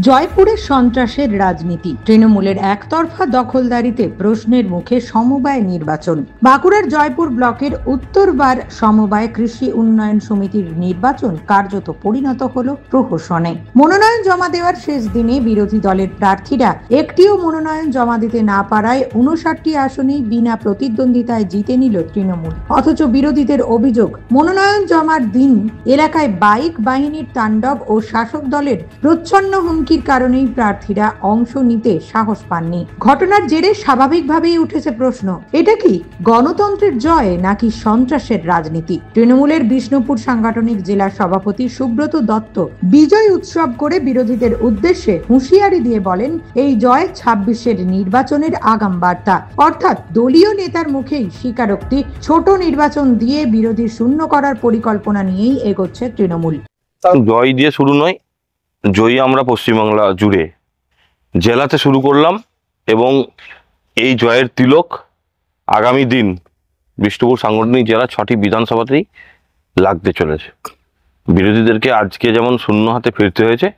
জয়পুরে সন্ত্রাসের রাজনীতি, তৃণমূলের একতরফা দখলদারিতে প্রশ্নের মুখে সমবায় নির্বাচন। বাঁকুড়ার জয়পুর ব্লকের উত্তরবার সমবায় কৃষি উন্নয়ন সমিতির নির্বাচন কার্যত পরিণত হলো প্রহসনে। মনোনয়ন জমা দেওয়ার শেষ দিনে বিরোধী দলের প্রার্থীরা একটিও মনোনয়ন জমা দিতে না পারায় 59টি আসনেই বিনা প্রতিদ্বন্দ্বিতায় জিতে নিল তৃণমূল। অথচ বিরোধীদের অভিযোগ, মনোনয়ন জমার দিন এলাকায় বাইক বাহিনীর তাণ্ডব ও শাসক দলের প্রচ্ছন্ন হুমকির কারণেই প্রার্থীরা অংশ নিতে সাহস পাননি। ঘটনার জেরে স্বাভাবিকভাবেই উঠেছে প্রশ্ন, এটা কি গণতন্ত্রের জয় নাকি সন্ত্রাসের রাজনীতি? তৃণমূলের বিষ্ণুপুর সাংগঠনিক জেলা সভাপতি সুব্রত দত্ত বিজয় উৎসব করে বিরোধীদের উদ্দেশ্যে হুঁশিয়ারি দিয়ে বলেন, এই জয় 26-এর নির্বাচনের আগাম বার্তা। অর্থাৎ দলীয় নেতার মুখেই স্বীকারোক্তি, ছোট নির্বাচন দিয়ে বিরোধী শূন্য করার পরিকল্পনা নিয়েই এগোচ্ছে তৃণমূল। জয় দিয়ে শুরু নয়, জয়ী আমরা পশ্চিমবাংলা জুড়ে জেলাতে শুরু করলাম এবং এই জয়ের তিলক আগামী দিন বিষ্ণুপুর সাংগঠনিক জেলা 6টি বিধানসভাতেই লাগতে চলেছে। বিরোধীদেরকে আজকে যেমন শূন্য হাতে ফিরতে হয়েছে,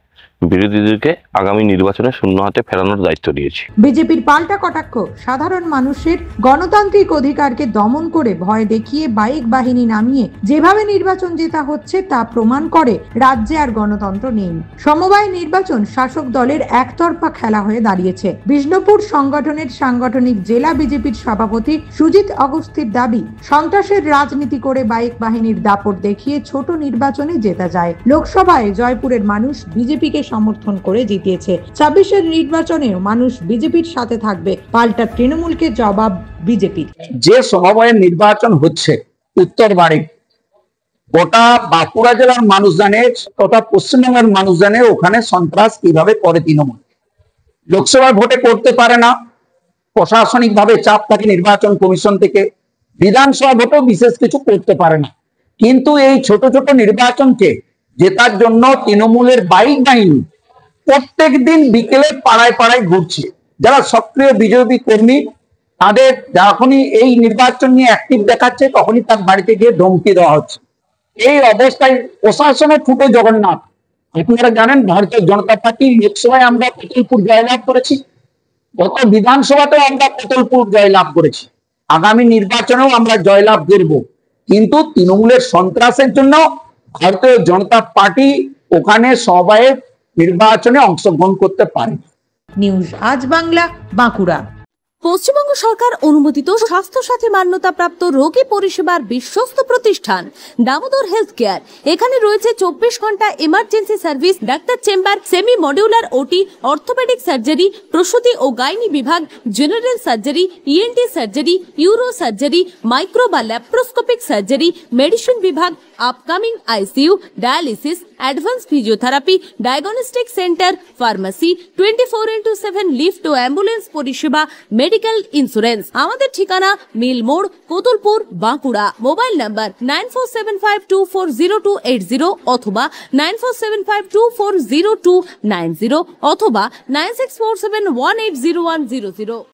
বিরোধীদেরকে আগামী নির্বাচনে শূন্য হাতে ফেরানোর দায়িত্ব দিয়েছি। বিজেপির পাল্টা কটাক্ষ, সাধারণ মানুষের গণতান্ত্রিক অধিকারকে দমন করে ভয় দেখিয়ে বাইক বাহিনী নামিয়ে যেভাবে নির্বাচন জেতা হচ্ছে তা প্রমাণ করে রাজ্যে আর গণতন্ত্র নেই। সমবায় নির্বাচন শাসক দলের একতরফা খেলা হয়ে দাঁড়িয়েছে। বিষ্ণুপুর সংগঠনের সাংগঠনিক জেলা বিজেপির সভাপতি সুজিত অগস্তির দাবি, সন্ত্রাসের রাজনীতি করে বাইক বাহিনীর দাপট দেখিয়ে ছোট নির্বাচনে জেতা যায়। লোকসভায় জয়পুরের মানুষ বিজেপিকে সমর্থন করে জিতিয়েছে। 26-এর নির্বাচনেও মানুষ বিজেপির সাথে থাকবে। পাল্টা তৃণমূলকে জবাব বিজেপির। যে সমবায়ের নির্বাচন হচ্ছে উত্তরবাড়ি, গোটা বাঁকুড়া জেলার মানুষ জানে তথা পশ্চিমবঙ্গের মানুষ জানে ওখানে সন্ত্রাস কিভাবে করে তৃণমূল। লোকসভা ভোটে করতে পারে না, প্রশাসনিক ভাবে চাপ থাকে নির্বাচন কমিশন থেকে, বিধানসভা ভোটেও বিশেষ কিছু করতে পারে না। কিন্তু এই ছোট ছোট নির্বাচনকে জেতার জন্য তৃণমূলের বাইক বাহিনী প্রত্যেক দিন বিকেলে পাড়ায় পাড়ায় ঘুরছে। যারা সক্রিয় বিজেপি কর্মী তাদের যখনই এই নির্বাচন নিয়ে অ্যাক্টিভ দেখাচ্ছে তখনই তার বাড়িতে গিয়ে ধমকি দেওয়া হচ্ছে। এই অবস্থায় প্রশাসনের ফুটে জগন্নাথ। আপনারা জানেন ভারতীয় জনতা পার্টি লোকসভায় আমরা কতুলপুর জয়লাভ করেছি, গত বিধানসভাতেও আমরা কতুলপুর জয়লাভ করেছি, আগামী নির্বাচনেও আমরা জয়লাভ করব। কিন্তু তৃণমূলের সন্ত্রাসের জন্য ভারতীয় জনতা পার্টি ওখানে সমবায়ের নির্বাচনে অংশগ্রহণ করতে পারে। নিউজ আজ বাংলা, বাঁকুড়া। পশ্চিমবঙ্গ সরকার অনুমোদিত স্বাস্থ্যসাথী মান্যতাপ্রাপ্ত রোগী পরিষেবার বিশ্বস্ত প্রতিষ্ঠান দামোদর হেলথ কেয়ার। এখানে রয়েছে 24 ঘন্টা emergency service, doctor chamber, semi modular OT, orthopaedic surgery, প্রসূতি ও গাইনি বিভাগ, general surgery, ENT surgery, uro surgery, micro বা ল্যাপ্রোস্কোপিক সার্জারি, মেডিসিন বিভাগ, upcoming ICU, dialysis, advance physiotherapy, diagnostic centre, pharmacy, 24x7 lift ও ambulance পরিষেবা, medical insurance. আমাদের ঠিকানা মিল মোড়, কতুলপুর, বাঁকুড়া। মোবাইল নাম্বার 9475240280 অথবা 9475240290 অথবা 9647180100।